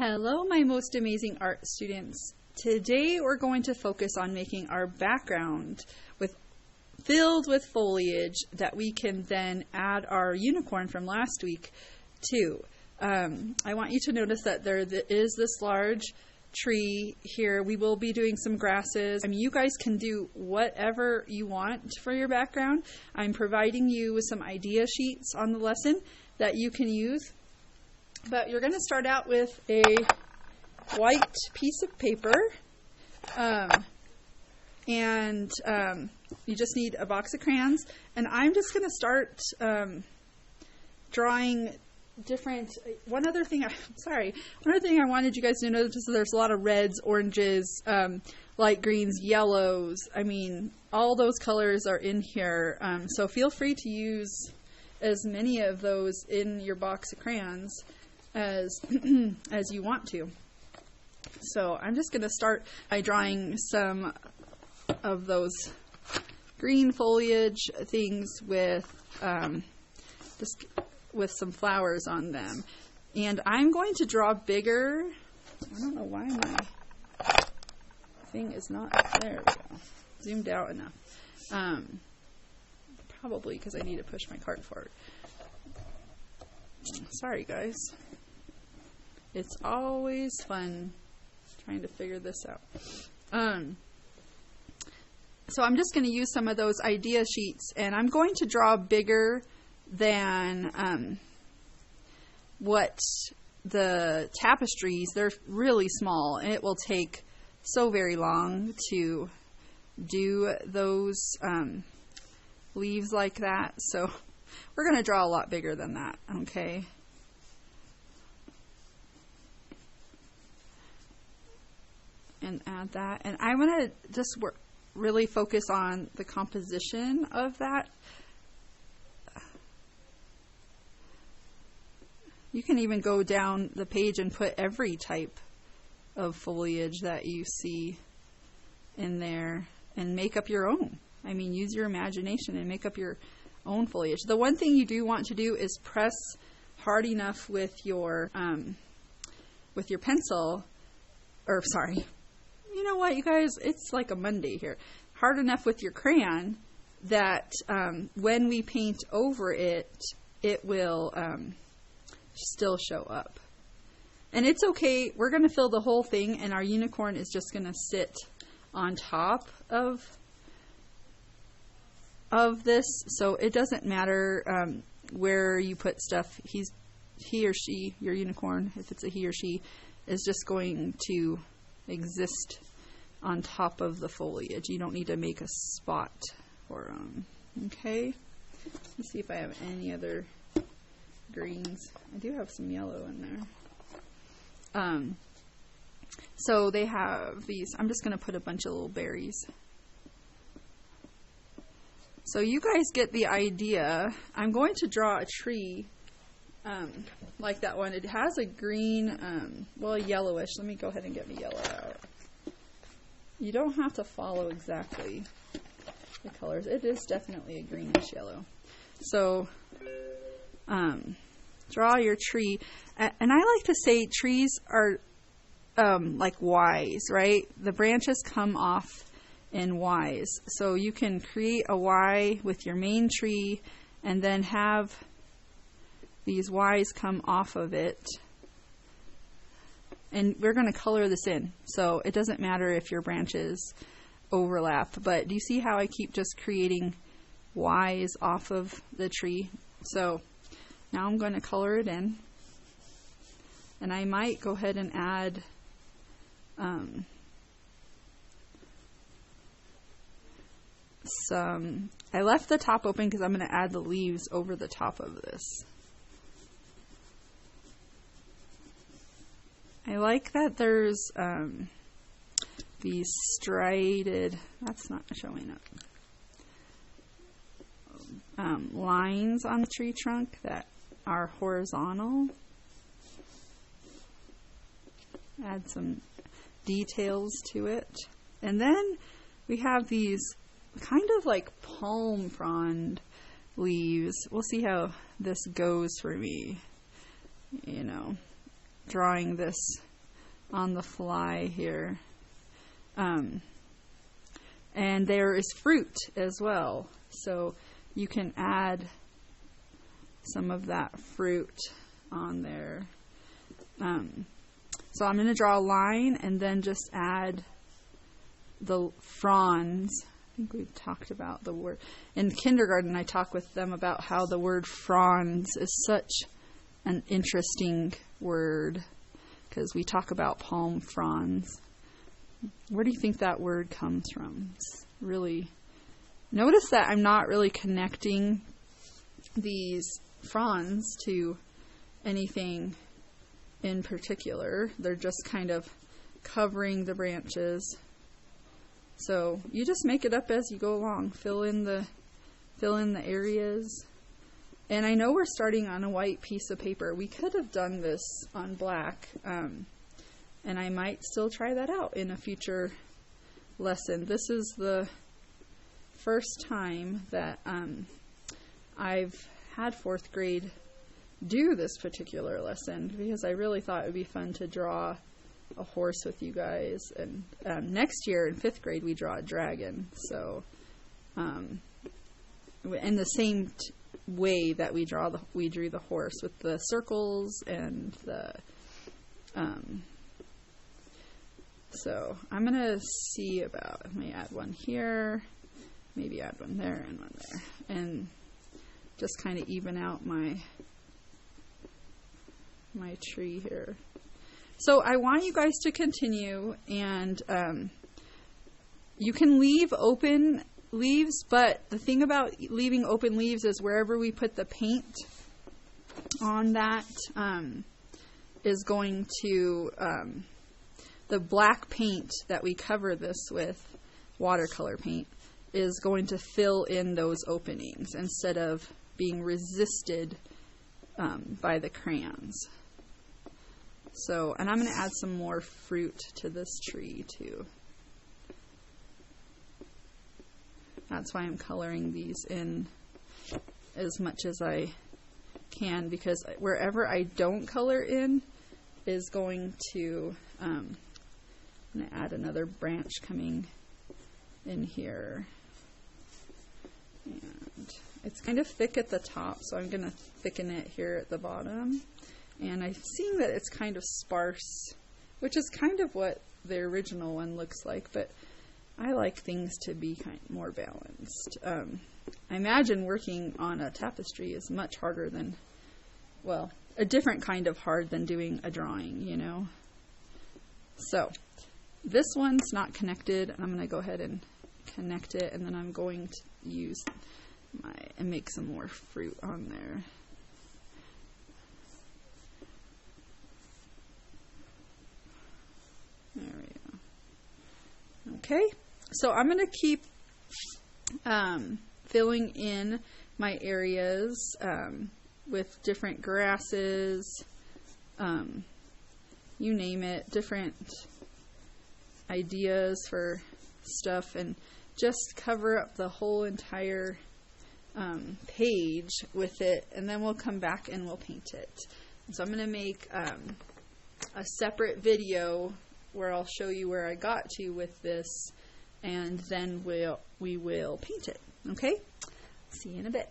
Hello, my most amazing art students. Today we're going to focus on making our background filled with foliage that we can then add our unicorn from last week to. I want you to notice that there is this large tree here. We will be doing some grasses. I mean, you guys can do whatever you want for your background. I'm providing you with some idea sheets on the lesson that you can use. But you're going to start out with a white piece of paper, and you just need a box of crayons. And I'm just going to start drawing different. One other thing I wanted you guys to notice is there's a lot of reds, oranges, light greens, yellows. I mean, all those colors are in here. So feel free to use as many of those in your box of crayons as you want to. So I'm just going to start by drawing some of those green foliage things with some flowers on them. And I'm going to draw bigger. I don't know why my thing is not, there we go, zoomed out enough. Probably because I need to push my card forward. Sorry guys. It's always fun trying to figure this out. So I'm just going to use some of those idea sheets, and I'm going to draw bigger than what the tapestries. They're really small, and it will take so very long to do those leaves like that. So we're going to draw a lot bigger than that, okay? And add that. And I want to just really focus on the composition of that. You can even go down the page and put every type of foliage that you see in there and make up your own. I mean, use your imagination and make up your own foliage. The one thing you do want to do is press hard enough with your pencil, or sorry, you know what, you guys, it's like a Monday here. Hard enough with your crayon that when we paint over it, it will still show up. And it's okay. We're going to fill the whole thing, and our unicorn is just going to sit on top of this. So it doesn't matter where you put stuff. He or she, your unicorn, if it's a he or she, is just going to exist on top of the foliage. You don't need to make a spot for them. Okay? Let's see if I have any other greens. I do have some yellow in there. So they have these. I'm just going to put a bunch of little berries. So you guys get the idea. I'm going to draw a tree like that one. It has a green, well, yellowish. Let me go ahead and get the yellow out. You don't have to follow exactly the colors. It is definitely a greenish yellow. So draw your tree. And I like to say trees are like Ys, right? The branches come off in Ys. So you can create a Y with your main tree and then have these Ys come off of it. And we're going to color this in. So it doesn't matter if your branches overlap. But do you see how I keep just creating Ys off of the tree? So now I'm going to color it in. And I might go ahead and add I left the top open because I'm going to add the leaves over the top of this. I like that there's these striated, that's not showing up, lines on the tree trunk that are horizontal. Add some details to it. And then we have these kind of like palm frond leaves. We'll see how this goes for me, you know, drawing this on the fly here. And there is fruit as well. So you can add some of that fruit on there. So I'm going to draw a line and then just add the fronds. I think we talked about the word. In kindergarten, I talked with them about how the word fronds is such an interesting word because we talk about palm fronds. Where do you think that word comes from? It's really, notice that I'm not really connecting these fronds to anything in particular. They're just kind of covering the branches. So you just make it up as you go along. Fill in the areas. And I know we're starting on a white piece of paper. We could have done this on black. And I might still try that out in a future lesson. This is the first time that I've had 4th grade do this particular lesson because I really thought it would be fun to draw a horse with you guys. And next year in 5th grade we draw a dragon. So in the same way that we drew the horse with the circles and the so I'm going to see about, let me add one here, maybe add one there and one there, and just kind of even out my tree here. So I want you guys to continue, and you can leave open leaves, but the thing about leaving open leaves is wherever we put the paint on that is going to... the black paint that we cover this with, watercolor paint, is going to fill in those openings instead of being resisted by the crayons. So, and I'm going to add some more fruit to this tree too. That's why I'm coloring these in as much as I can, because wherever I don't color in is going to... I'm going to add another branch coming in here. And it's kind of thick at the top, so I'm going to thicken it here at the bottom. And I'm seeing that it's kind of sparse, which is kind of what the original one looks like, but I like things to be kind of more balanced. I imagine working on a tapestry is much harder than, well, a different kind of hard than doing a drawing, you know. So this one's not connected, and I'm going to go ahead and connect it, and then I'm going to use and make some more fruit on there. There we go. Okay, so I'm going to keep filling in my areas with different grasses, you name it, different ideas for stuff, and just cover up the whole entire page with it, and then we'll come back and we'll paint it. So I'm going to make a separate video where I'll show you where I got to with this, and then we will paint it. Okay? See you in a bit.